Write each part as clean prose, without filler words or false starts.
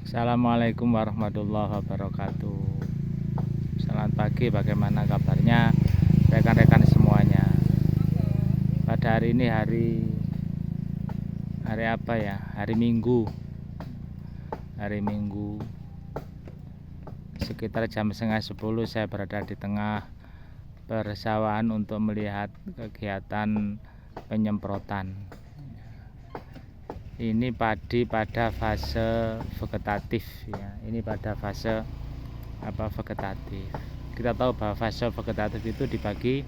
Assalamualaikum warahmatullahi wabarakatuh. Selamat pagi, bagaimana kabarnya rekan-rekan semuanya? Pada hari ini hari apa ya? Hari Minggu. Hari Minggu sekitar jam setengah 10 saya berada di tengah persawahan untuk melihat kegiatan penyemprotan. Ini padi pada fase vegetatif ya. Ini pada fase vegetatif. Kita tahu bahwa fase vegetatif itu dibagi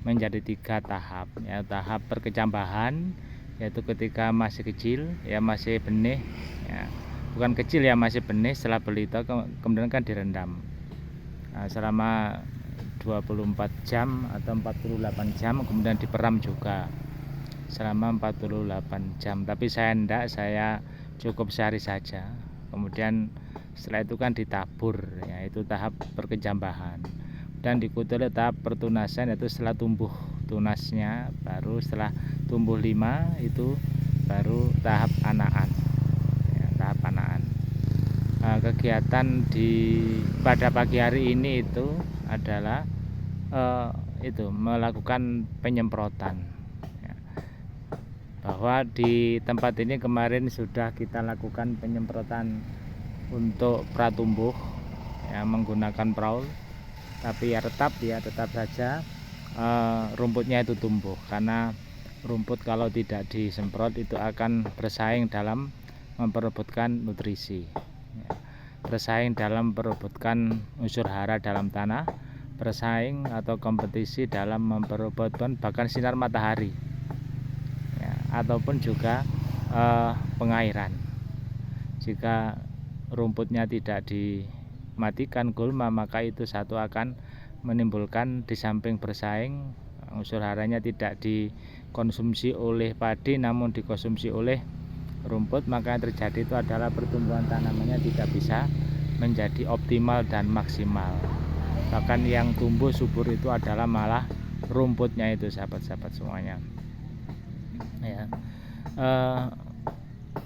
menjadi 3 tahap ya. Tahap perkecambahan yaitu ketika masih kecil ya, masih benih ya. Bukan kecil ya, masih benih, setelah belita kemudian kan direndam selama 24 jam atau 48 jam, kemudian diperam juga selama 48 jam. Tapi saya cukup sehari saja. Kemudian setelah itu kan ditabur ya, itu tahap perkecambahan. Dan diikuti oleh tahap pertunasan, yaitu setelah tumbuh tunasnya, baru setelah tumbuh 5 itu baru tahap anakan ya, tahap anakan. Kegiatan pada pagi hari ini itu adalah melakukan penyemprotan. Bahwa di tempat ini kemarin sudah kita lakukan penyemprotan untuk pratumbuh ya, menggunakan praul, tapi ya tetap saja rumputnya itu tumbuh, karena rumput kalau tidak disemprot itu akan bersaing dalam memperebutkan nutrisi ya, bersaing dalam memperebutkan unsur hara dalam tanah, bersaing atau kompetisi dalam memperebutkan bahkan sinar matahari ataupun juga pengairan. Jika rumputnya tidak dimatikan gulma, maka itu satu akan menimbulkan, di samping bersaing, unsur haranya tidak dikonsumsi oleh padi namun dikonsumsi oleh rumput, maka yang terjadi itu adalah pertumbuhan tanamannya tidak bisa menjadi optimal dan maksimal. Bahkan yang tumbuh subur itu adalah malah rumputnya itu, sahabat-sahabat semuanya ya.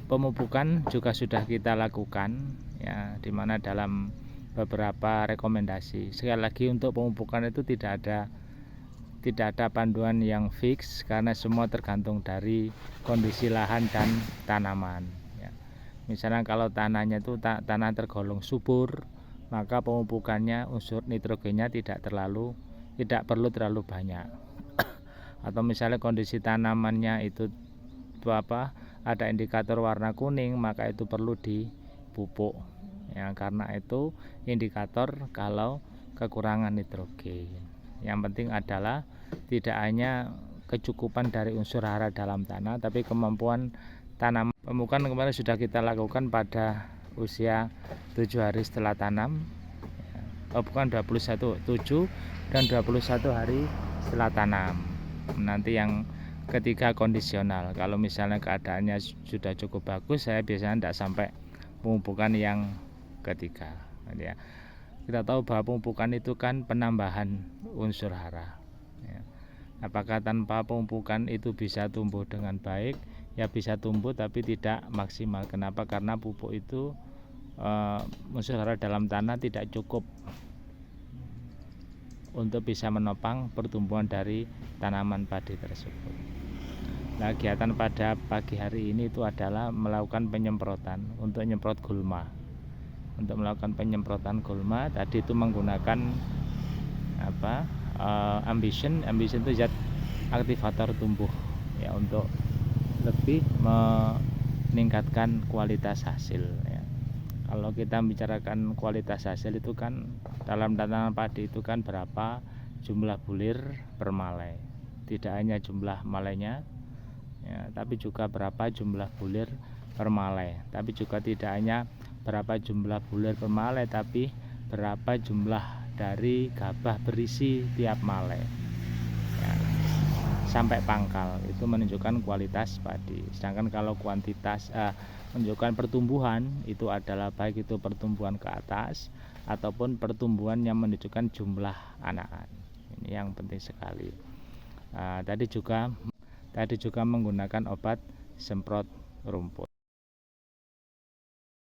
Pemupukan juga sudah kita lakukan ya, dimana dalam beberapa rekomendasi. Sekali lagi, untuk pemupukan itu tidak ada panduan yang fix, karena semua tergantung dari kondisi lahan dan tanaman ya. Misalnya kalau tanahnya itu tanah tergolong subur, maka pemupukannya unsur nitrogennya tidak perlu terlalu banyak. Atau misalnya kondisi tanamannya itu ada indikator warna kuning, maka itu perlu dipupuk ya, karena itu indikator kalau kekurangan nitrogen. Yang penting adalah tidak hanya kecukupan dari unsur hara dalam tanah, tapi kemampuan tanam. Pemupukan kemarin sudah kita lakukan pada usia 7 hari setelah tanam ya. Bukan 7 dan 21 hari setelah tanam. Nanti yang ketiga kondisional. Kalau misalnya keadaannya sudah cukup bagus, saya biasanya tidak sampai pemupukan yang ketiga ya. Kita tahu bahwa pemupukan itu kan penambahan unsur hara ya. Apakah tanpa pemupukan itu bisa tumbuh dengan baik? Ya bisa tumbuh, tapi tidak maksimal. Kenapa? Karena pupuk itu unsur hara dalam tanah tidak cukup untuk bisa menopang pertumbuhan dari tanaman padi tersebut. Nah, kegiatan pada pagi hari ini itu adalah melakukan penyemprotan untuk menyemprot gulma. Untuk melakukan penyemprotan gulma tadi itu menggunakan ambition itu zat aktivator tumbuh ya, untuk lebih meningkatkan kualitas hasil ya. Kalau kita bicarakan kualitas hasil itu kan dalam tanaman padi itu kan berapa jumlah bulir per malai. Tidak hanya jumlah malainya ya, tapi juga berapa jumlah bulir per malai. Tapi juga tidak hanya berapa jumlah bulir per malai, tapi berapa jumlah dari gabah berisi tiap malai ya, sampai pangkal. Itu menunjukkan kualitas padi. Sedangkan kalau kuantitas menunjukkan pertumbuhan, itu adalah baik itu pertumbuhan ke atas ataupun pertumbuhan yang menunjukkan jumlah anakan. Ini yang penting sekali. Tadi juga menggunakan obat semprot rumput.